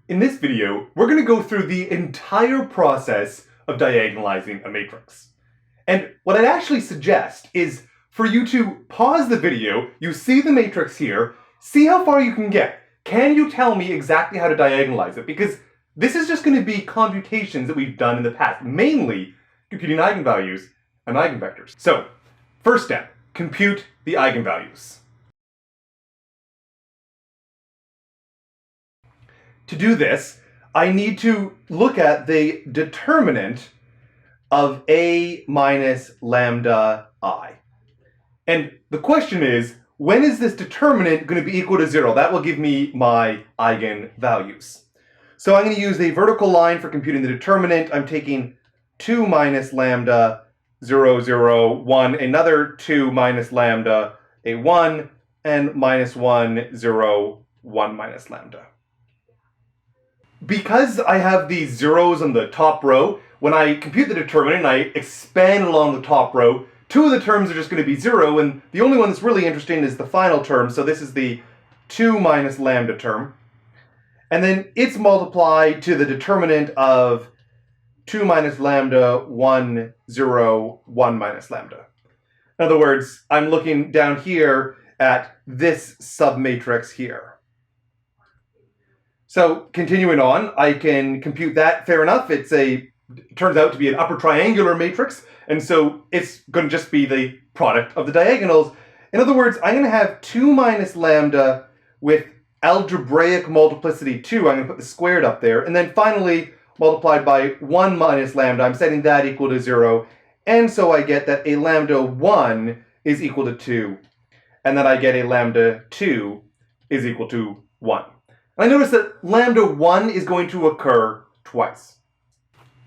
In this video, we're going to go through the entire process of diagonalizing a matrix. And what I'd actually suggest is for you to pause the video, you see the matrix here, see how far you can get. Can you tell me exactly how to diagonalize it? Because this is just going to be computations that we've done in the past, mainly computing eigenvalues and eigenvectors. So, first step, compute the eigenvalues. To do this, I need to look at the determinant of A minus lambda I. And the question is, when is this determinant going to be equal to 0? That will give me my eigenvalues. So I'm going to use the vertical line for computing the determinant. I'm taking 2 minus lambda, 0, 0, 1, another 2 minus lambda, a 1, and minus 1, 0, 1 minus lambda. Because I have these zeros on the top row, when I compute the determinant and I expand along the top row, two of the terms are just going to be 0, and the only one that's really interesting is the final term, so this is the 2 minus lambda term. And then it's multiplied to the determinant of 2 minus lambda, 1, 0, 1 minus lambda. In other words, I'm looking down here at this submatrix here. So continuing on, I can compute that. Fair enough. It turns out to be an upper triangular matrix, and so it's going to just be the product of the diagonals. In other words, I'm going to have 2 minus lambda with algebraic multiplicity 2. I'm going to put the squared up there, and then finally multiplied by 1 minus lambda. I'm setting that equal to 0, and so I get that a lambda 1 is equal to 2, and then I get a lambda 2 is equal to 1. I notice that lambda 1 is going to occur twice.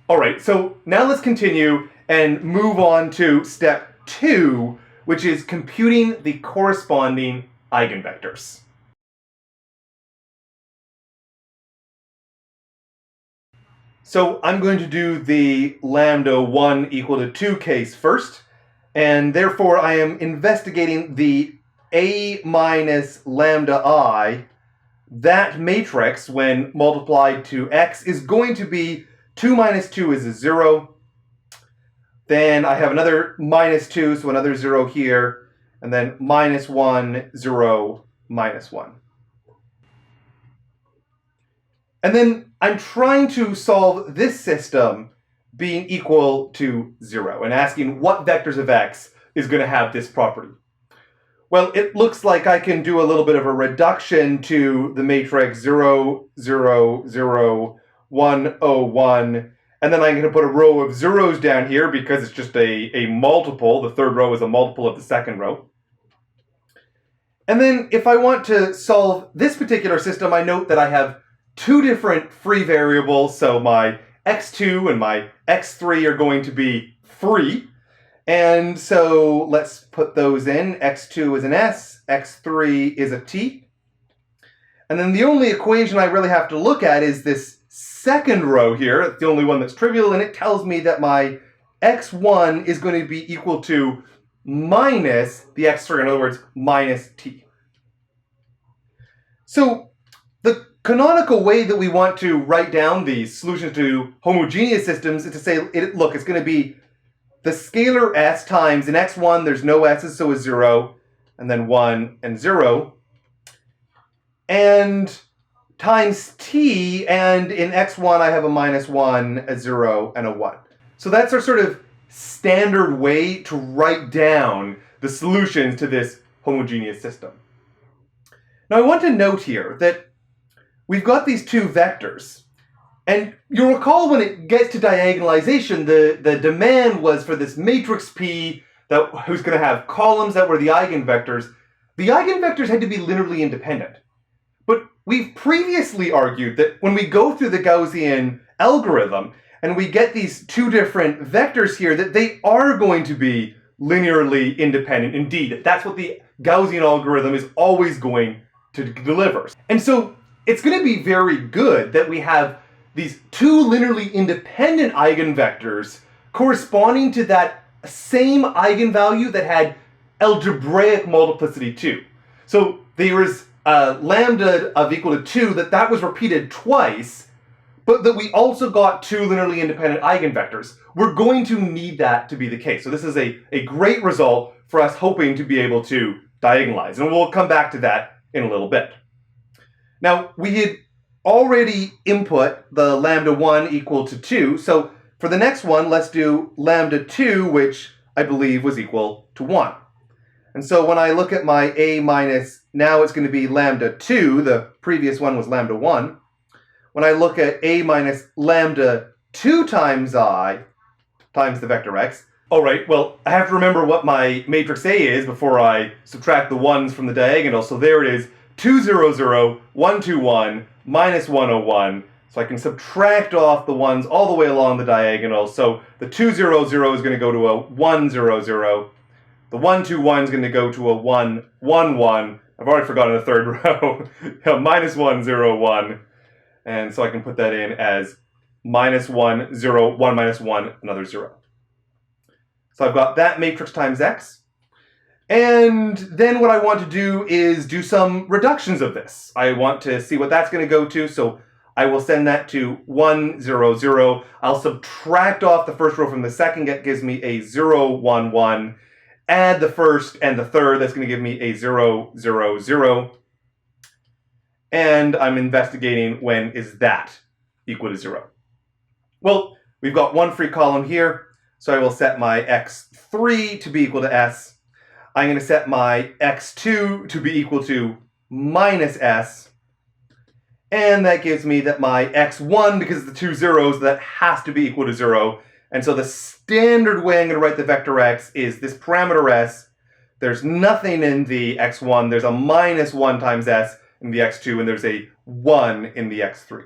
Alright, so now let's continue and move on to step 2, which is computing the corresponding eigenvectors. So I'm going to do the lambda 1 equal to 2 case first, and therefore I am investigating the A minus lambda I. That matrix, when multiplied to x, is going to be 2 minus 2 is a 0. Then I have another minus 2, so another 0 here. And then minus 1, 0, minus 1. And then I'm trying to solve this system being equal to 0 and asking what vectors of x is going to have this property. Well, it looks like I can do a little bit of a reduction to the matrix 0, 0, 0, 1, 0, 1, and then I'm going to put a row of zeros down here because it's just a multiple. The third row is a multiple of the second row. And then if I want to solve this particular system, I note that I have two different free variables, so my x2 and my x3 are going to be free. And so let's put those in. x2 is an s, x3 is a t. And then the only equation I really have to look at is this second row here. It's the only one that's trivial, and it tells me that my x1 is going to be equal to minus the x3, in other words, minus t. So the canonical way that we want to write down the solutions to homogeneous systems is to say, look, it's going to be the scalar s times in x1, there's no s's, so it's 0, and then 1 and 0, and times t, and in x1 I have a minus 1, a 0, and a 1. So that's our sort of standard way to write down the solutions to this homogeneous system. Now I want to note here that we've got these two vectors. And you'll recall when it gets to diagonalization, the demand was for this matrix P who's going to have columns that were the eigenvectors. The eigenvectors had to be linearly independent. But we've previously argued that when we go through the Gaussian algorithm and we get these two different vectors here, that they are going to be linearly independent. Indeed, that's what the Gaussian algorithm is always going to deliver. And so it's going to be very good that we have these two linearly independent eigenvectors corresponding to that same eigenvalue that had algebraic multiplicity 2. So there is lambda of equal to 2, that was repeated twice, but that we also got 2 linearly independent eigenvectors. We're going to need that to be the case. So this is a great result for us hoping to be able to diagonalize, and we'll come back to that in a little bit. Now, we had already input the lambda 1 equal to 2, so for the next one, let's do lambda 2, which I believe was equal to 1. And so when I look at my a minus, now it's going to be lambda 2, the previous one was lambda 1. When I look at a minus lambda 2 times I times the vector x, all right, well, I have to remember what my matrix A is before I subtract the 1s from the diagonal. So there it is, 2, 0, 0, 1, 2, 1, minus 1, 0, 1. So I can subtract off the 1s all the way along the diagonal. So the 2, 0, 0 is going to go to a 1, 0, 0. The 1, 2, 1 is going to go to a 1, 1, 1. I've already forgotten the third row. Minus 1, 0, 1. And so I can put that in as minus 1, 0, 1 minus 1, another 0. So I've got that matrix times x. And then what I want to do is do some reductions of this. I want to see what that's going to go to. So I will send that to 1, 0, 0. I'll subtract off the first row from the second. That gives me a 0, 1, 1. Add the first and the third. That's going to give me a 0, 0, 0. And I'm investigating when is that equal to 0. Well, we've got one free column here, so I will set my x3 to be equal to s. I'm going to set my x2 to be equal to minus s. And that gives me that my x1, because it's the two zeros, that has to be equal to 0. And so the standard way I'm going to write the vector x is this parameter s. There's nothing in the x1. There's a minus 1 times s in the x2, and there's a 1 in the x3.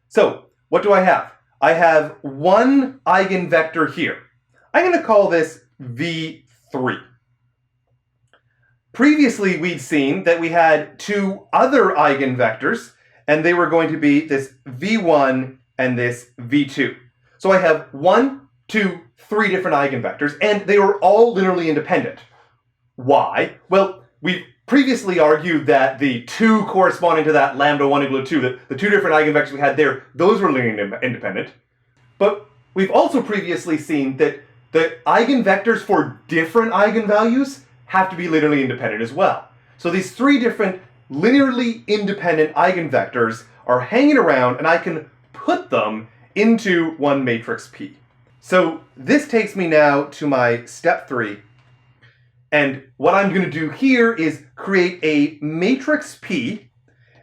So what do I have? I have one eigenvector here. I'm going to call this v3. Previously, we'd seen that we had two other eigenvectors, and they were going to be this v1 and this v2. So I have 1, 2, 3 different eigenvectors, and they were all linearly independent. Why? Well, we've previously argued that the 2 corresponding to that lambda 1 equal to 2, the two different eigenvectors we had there, those were linearly independent. But we've also previously seen that the eigenvectors for different eigenvalues have to be linearly independent as well. So these 3 different linearly independent eigenvectors are hanging around, and I can put them into one matrix P. So this takes me now to my step 3. And what I'm going to do here is create a matrix P,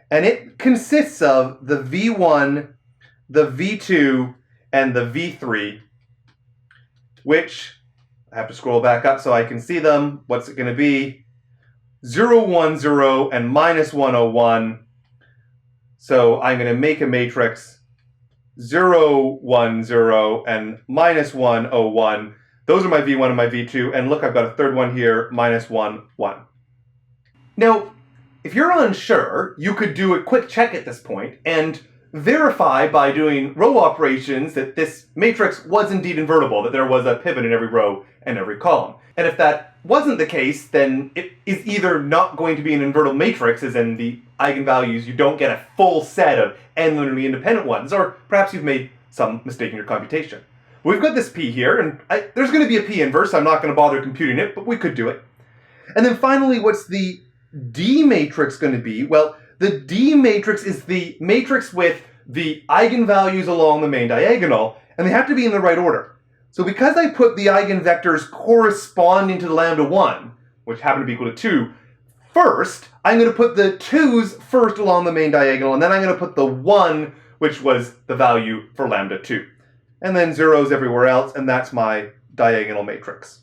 and it consists of the v1, the v2, and the v3, which I have to scroll back up so I can see them. What's it going to be? 0, 1, 0, and minus 1, 0, 1. So I'm going to make a matrix 0, 1, 0, and minus 1, 0, 1. Those are my v1 and my v2, and look, I've got a third one here, minus 1, 1. Now, if you're unsure, you could do a quick check at this point and verify by doing row operations that this matrix was indeed invertible, that there was a pivot in every row and every column. And if that wasn't the case, then it is either not going to be an invertible matrix, as in the eigenvalues, you don't get a full set of n linearly independent ones, or perhaps you've made some mistake in your computation. We've got this P here, and there's going to be a P inverse. I'm not going to bother computing it, but we could do it. And then finally, what's the D matrix going to be? Well, the D matrix is the matrix with the eigenvalues along the main diagonal, and they have to be in the right order. So because I put the eigenvectors corresponding to the lambda 1, which happen to be equal to 2, first, I'm going to put the 2's first along the main diagonal, and then I'm going to put the 1, which was the value for lambda 2. And then zeros everywhere else, and that's my diagonal matrix.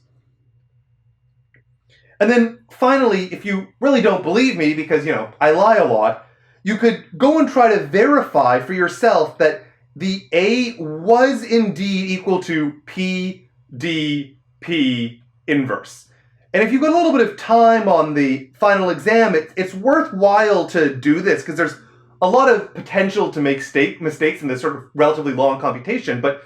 And then finally, if you really don't believe me, because, I lie a lot, you could go and try to verify for yourself that the A was indeed equal to P, D, P inverse. And if you've got a little bit of time on the final exam, it's worthwhile to do this, because there's a lot of potential to make mistakes in this sort of relatively long computation, but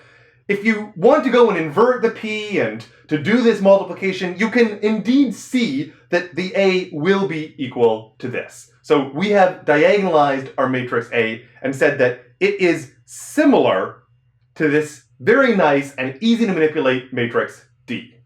if you want to go and invert the P and to do this multiplication, you can indeed see that the A will be equal to this. So we have diagonalized our matrix A and said that it is similar to this very nice and easy to manipulate matrix D.